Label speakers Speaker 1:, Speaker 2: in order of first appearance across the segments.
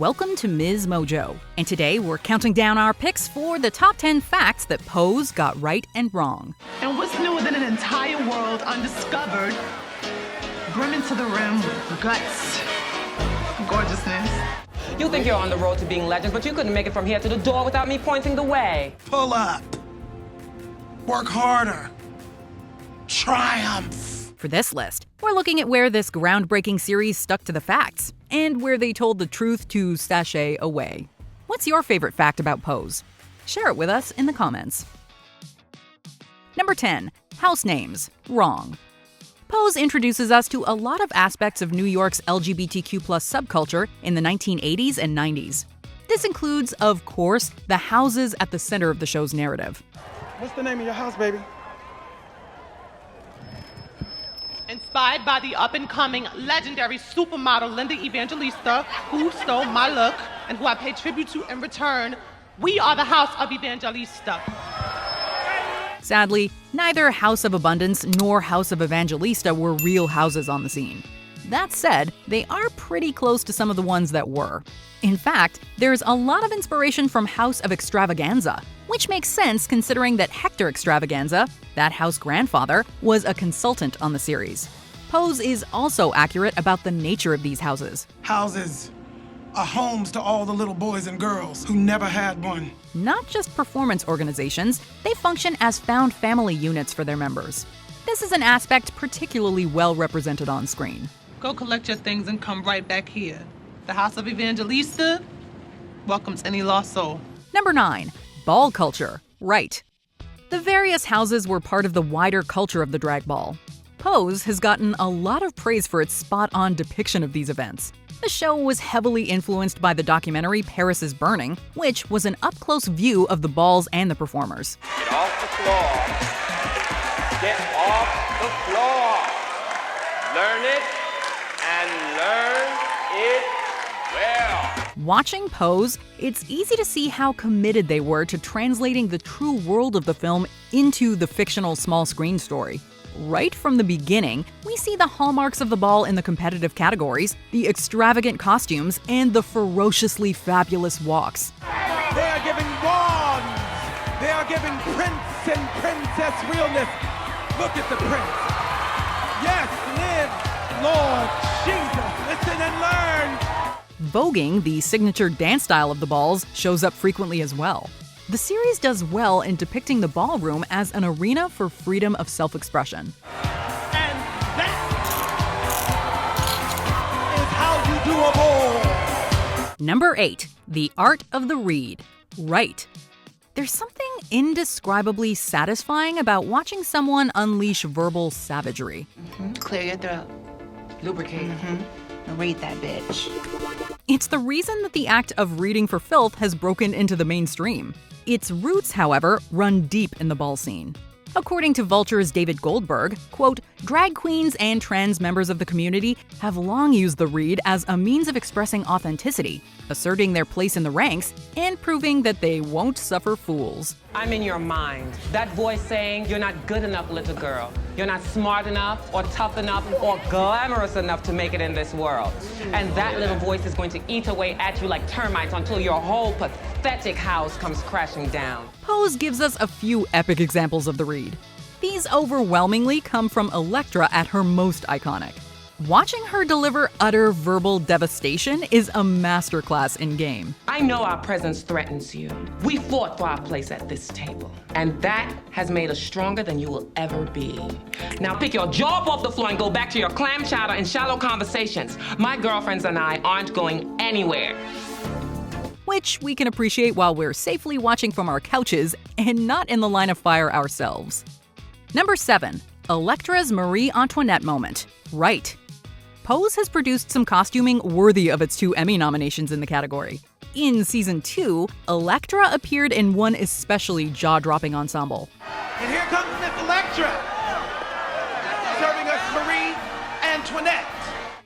Speaker 1: Welcome to MsMojo, and today we're counting down our picks for the top 10 facts that Pose got right and wrong.
Speaker 2: And what's newer than an entire world undiscovered, brimming to the rim with guts, gorgeousness.
Speaker 3: You think you're on the road to being legends, but you couldn't make it from here to the door without me pointing the way.
Speaker 4: Pull up. Work harder. Triumph.
Speaker 1: For this list, we're looking at where this groundbreaking series stuck to the facts, and where they told the truth to sashay away. What's your favorite fact about Pose? Share it with us in the comments. Number 10. House names. Wrong. Pose introduces us to a lot of aspects of New York's LGBTQ+ subculture in the 1980s and 90s. This includes, of course, the houses at the center of the show's narrative.
Speaker 5: What's the name of your house, baby?
Speaker 2: Inspired by the up-and-coming legendary supermodel Linda Evangelista, who stole my look and who I pay tribute to in return, we are the House of Evangelista.
Speaker 1: Sadly, neither House of Abundance nor House of Evangelista were real houses on the scene. That said, they are pretty close to some of the ones that were. In fact, there's a lot of inspiration from House of Extravaganza, which makes sense considering that Hector Extravaganza, that house grandfather, was a consultant on the series. Pose is also accurate about the nature of these houses.
Speaker 4: Houses are homes to all the little boys and girls who never had one.
Speaker 1: Not just performance organizations, they function as found family units for their members. This is an aspect particularly well represented on screen.
Speaker 2: Go collect your things and come right back here. The House of Evangelista welcomes any lost soul.
Speaker 1: Number 9. Ball culture. Right. The various houses were part of the wider culture of the drag ball. Pose has gotten a lot of praise for its spot-on depiction of these events. The show was heavily influenced by the documentary Paris is Burning, which was an up-close view of the balls and the performers.
Speaker 6: Get off the floor. Get off the floor. Learn it and learn it well.
Speaker 1: Watching Pose, it's easy to see how committed they were to translating the true world of the film into the fictional small screen story. Right from the beginning, we see the hallmarks of the ball in the competitive categories, the extravagant costumes, and the ferociously fabulous walks.
Speaker 5: They are giving wands. They are giving prince and princess realness. Look at the prince. Yes, live, Lord Jesus. Listen and learn.
Speaker 1: Voguing, the signature dance style of the balls, shows up frequently as well. The series does well in depicting the ballroom as an arena for freedom of self-expression.
Speaker 5: And that is how you do a ball.
Speaker 1: Number 8. The art of the read. Right. There's something indescribably satisfying about watching someone unleash verbal savagery.
Speaker 7: Clear your throat. Lubricate. Read that bitch.
Speaker 1: It's the reason that the act of reading for filth has broken into the mainstream. Its roots, however, run deep in the ball scene. According to Vulture's David Goldberg, quote, drag queens and trans members of the community have long used the read as a means of expressing authenticity, asserting their place in the ranks, and proving that they won't suffer fools.
Speaker 3: I'm in your mind. That voice saying, you're not good enough, little girl. You're not smart enough, or tough enough, or glamorous enough to make it in this world. And that little voice is going to eat away at you like termites until your whole pathetic house comes crashing down.
Speaker 1: Pose gives us a few epic examples of the read. These overwhelmingly come from Elektra at her most iconic. Watching her deliver utter verbal devastation is a masterclass in game.
Speaker 3: I know our presence threatens you. We fought for our place at this table, and that has made us stronger than you will ever be. Now pick your jaw up off the floor and go back to your clam chowder and shallow conversations. My girlfriends and I aren't going anywhere.
Speaker 1: Which we can appreciate while we're safely watching from our couches and not in the line of fire ourselves. Number 7. ELEKTRA'S Marie Antoinette moment. Right. Pose has produced some costuming worthy of its 2 Emmy nominations in the category. In Season 2, Elektra appeared in one especially jaw-dropping ensemble.
Speaker 5: And here comes Miss Elektra, serving us Marie Antoinette.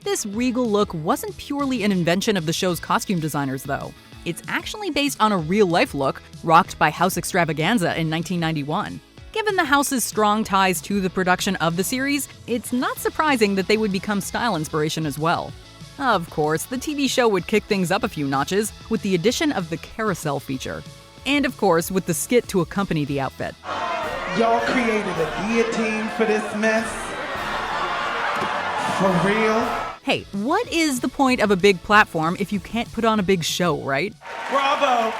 Speaker 1: This regal look wasn't purely an invention of the show's costume designers, though. It's actually based on a real-life look rocked by House Extravaganza in 1991. Given the house's strong ties to the production of the series, it's not surprising that they would become style inspiration as well. Of course, the TV show would kick things up a few notches with the addition of the carousel feature. And of course, with the skit to accompany the outfit.
Speaker 5: Y'all created a guillotine for this mess? For real?
Speaker 1: Hey, what is the point of a big platform if you can't put on a big show, right?
Speaker 5: Bravo!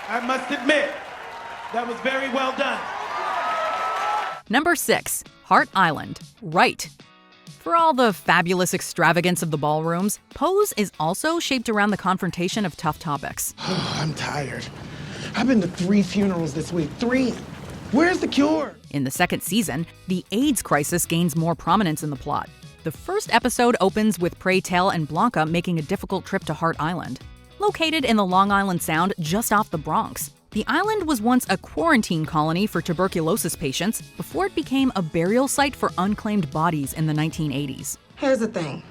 Speaker 5: I must admit, that was very well done.
Speaker 1: Number 6, Heart Island. Right. For all the fabulous extravagance of the ballrooms, Pose is also shaped around the confrontation of tough topics.
Speaker 4: I'm tired. I've been to 3 funerals this week. 3. Where's the cure?
Speaker 1: In the second season, the AIDS crisis gains more prominence in the plot. The first episode opens with Pray Tell and Blanca making a difficult trip to Heart Island. Located in the Long Island Sound just off the Bronx, the island was once a quarantine colony for tuberculosis patients before it became a burial site for unclaimed bodies in the 1980s.
Speaker 8: Here's the thing.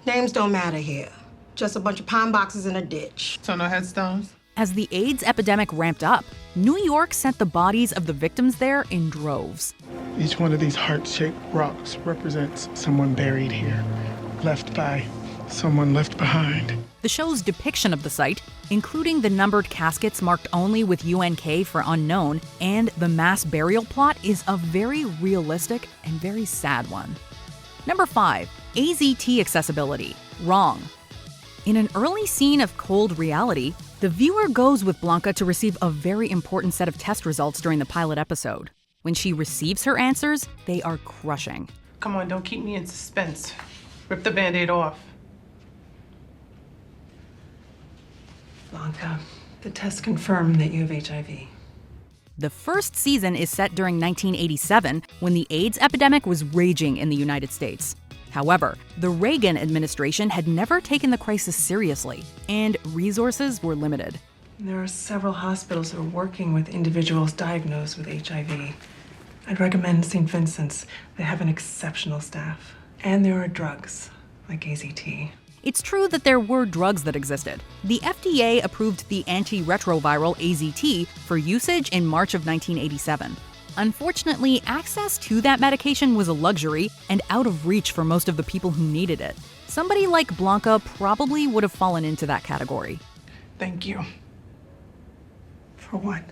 Speaker 8: Names don't matter here. Just a bunch of pine boxes in a ditch.
Speaker 2: So no headstones?
Speaker 1: As the AIDS epidemic ramped up, New York sent the bodies of the victims there in droves.
Speaker 4: Each one of these heart-shaped rocks represents someone buried here, left by someone left behind.
Speaker 1: The show's depiction of the site, including the numbered caskets marked only with UNK for unknown, and the mass burial plot, is a very realistic and very sad one. Number 5, AZT Accessibility Wrong. In an early scene of Cold Reality, the viewer goes with Blanca to receive a very important set of test results during the pilot episode. When she receives her answers, they are crushing.
Speaker 2: Come on, don't keep me in suspense. Rip the Band-Aid off.
Speaker 9: Blanca, the test confirmed that you have HIV.
Speaker 1: The first season is set during 1987, when the AIDS epidemic was raging in the United States. However, the Reagan administration had never taken the crisis seriously, and resources were limited.
Speaker 9: There are several hospitals that are working with individuals diagnosed with HIV. I'd recommend St. Vincent's. They have an exceptional staff. And there are drugs, like AZT.
Speaker 1: It's true that there were drugs that existed. The FDA approved the antiretroviral AZT for usage in March of 1987. Unfortunately, access to that medication was a luxury and out of reach for most of the people who needed it. Somebody like Blanca probably would have fallen into that category.
Speaker 2: Thank you.
Speaker 9: For what?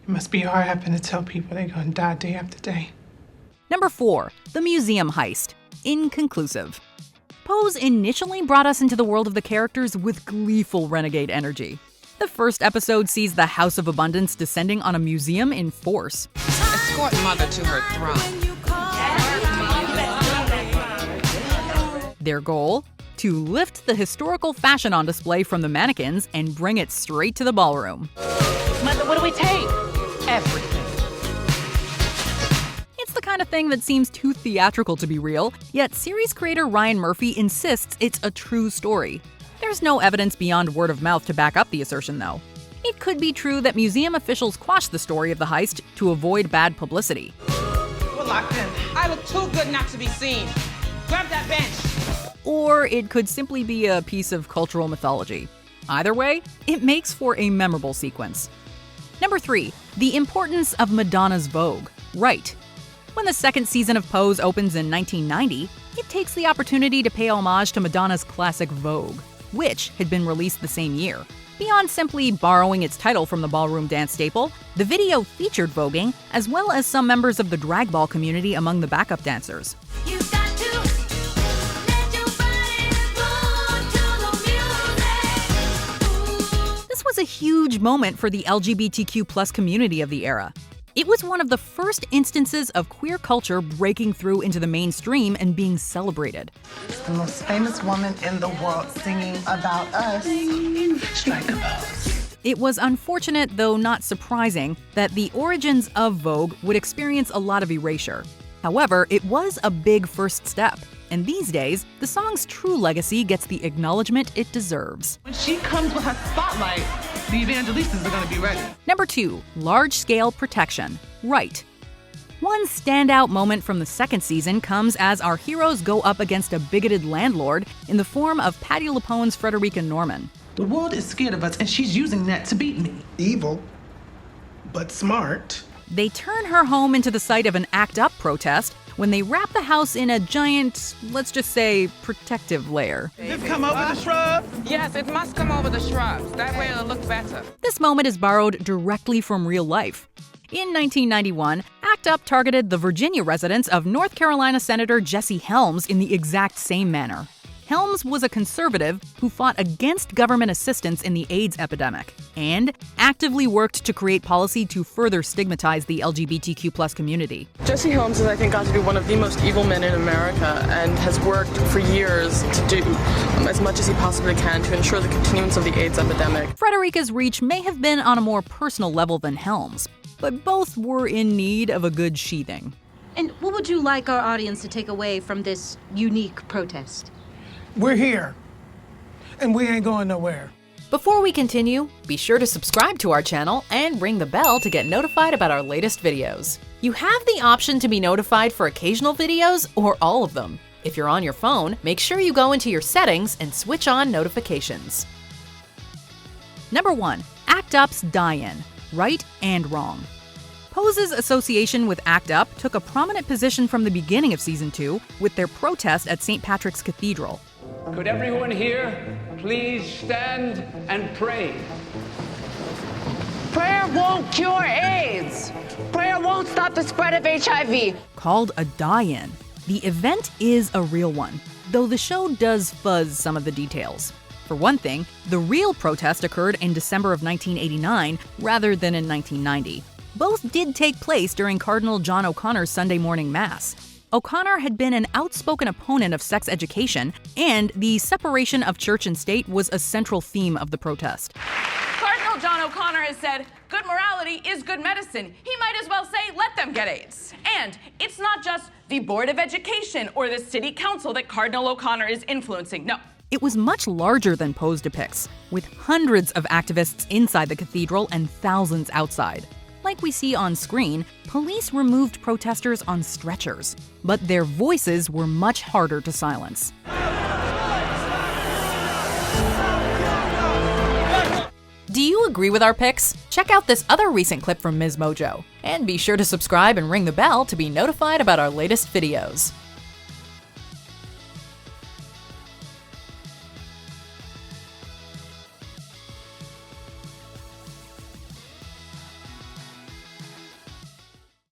Speaker 2: It must be hard having to tell people they're gonna die day after day.
Speaker 1: Number 4, the museum heist. Inconclusive. Pose initially brought us into the world of the characters with gleeful renegade energy. The first episode sees the House of Abundance descending on a museum in force.
Speaker 7: Escort mother to her throne.
Speaker 1: Their goal? To lift the historical fashion on display from the mannequins and bring it straight to the ballroom.
Speaker 2: Mother, what do we take? Everything.
Speaker 1: It's the kind of thing that seems too theatrical to be real, yet series creator Ryan Murphy insists it's a true story. There's no evidence beyond word of mouth to back up the assertion, though. It could be true that museum officials quashed the story of the heist to avoid bad publicity.
Speaker 2: We're locked in.
Speaker 7: I look too good not to be seen. Grab that bench.
Speaker 1: Or it could simply be a piece of cultural mythology. Either way, it makes for a memorable sequence. Number 3, the importance of Madonna's Vogue. Right. When the second season of Pose opens in 1990, it takes the opportunity to pay homage to Madonna's classic Vogue, which had been released the same year. Beyond simply borrowing its title from the ballroom dance staple, the video featured voguing, as well as some members of the drag ball community among the backup dancers. This was a huge moment for the LGBTQ+ community of the era. It was one of the first instances of queer culture breaking through into the mainstream and being celebrated.
Speaker 10: The most famous woman in the world singing about us. Strike a pose.
Speaker 1: It was unfortunate, though not surprising, that the origins of Vogue would experience a lot of erasure. However, it was a big first step, and these days, the song's true legacy gets the acknowledgement it deserves.
Speaker 2: When she comes with her spotlight, the evangelistas are gonna be ready.
Speaker 1: Number 2, large-scale protection. Right. One standout moment from the second season comes as our heroes go up against a bigoted landlord in the form of Patti LuPone's Frederica Norman.
Speaker 10: The world is scared of us, and she's using that to beat me.
Speaker 4: Evil, but smart.
Speaker 1: They turn her home into the site of an ACT UP protest when they wrap the house in a giant, let's just say, protective layer.
Speaker 5: Just come over the shrubs?
Speaker 3: Yes, it must come over the shrubs. That way it'll look better.
Speaker 1: This moment is borrowed directly from real life. In 1991, ACT UP targeted the Virginia residence of North Carolina Senator Jesse Helms in the exact same manner. Helms was a conservative who fought against government assistance in the AIDS epidemic and actively worked to create policy to further stigmatize the LGBTQ+ community.
Speaker 11: Jesse Helms has, I think, got to be one of the most evil men in America and has worked for years to do as much as he possibly can to ensure the continuance of the AIDS epidemic.
Speaker 1: Frederica's reach may have been on a more personal level than Helms, but both were in need of a good sheathing.
Speaker 12: And what would you like our audience to take away from this unique protest?
Speaker 4: We're here, and we ain't going nowhere.
Speaker 1: Before we continue, be sure to subscribe to our channel and ring the bell to get notified about our latest videos. You have the option to be notified for occasional videos or all of them. If you're on your phone, make sure you go into your settings and switch on notifications. Number 1. ACT UP's Die-In, Right and Wrong. Pose's association with ACT UP took a prominent position from the beginning of Season 2 with their protest at St. Patrick's Cathedral.
Speaker 13: Could everyone here please stand and pray?
Speaker 14: Prayer won't cure AIDS. Prayer won't stop the spread of HIV.
Speaker 1: Called a die-in, the event is a real one, though the show does fuzz some of the details. For one thing, the real protest occurred in December of 1989 rather than in 1990. Both did take place during Cardinal John O'Connor's Sunday morning mass. O'Connor had been an outspoken opponent of sex education, and the separation of church and state was a central theme of the protest.
Speaker 15: Cardinal John O'Connor has said, good morality is good medicine. He might as well say, let them get AIDS. And it's not just the Board of Education or the City Council that Cardinal O'Connor is influencing. No.
Speaker 1: It was much larger than Pose depicts, with hundreds of activists inside the cathedral and thousands outside. Like we see on screen, police removed protesters on stretchers, but their voices were much harder to silence. Do you agree with our picks? Check out this other recent clip from MsMojo, and be sure to subscribe and ring the bell to be notified about our latest videos.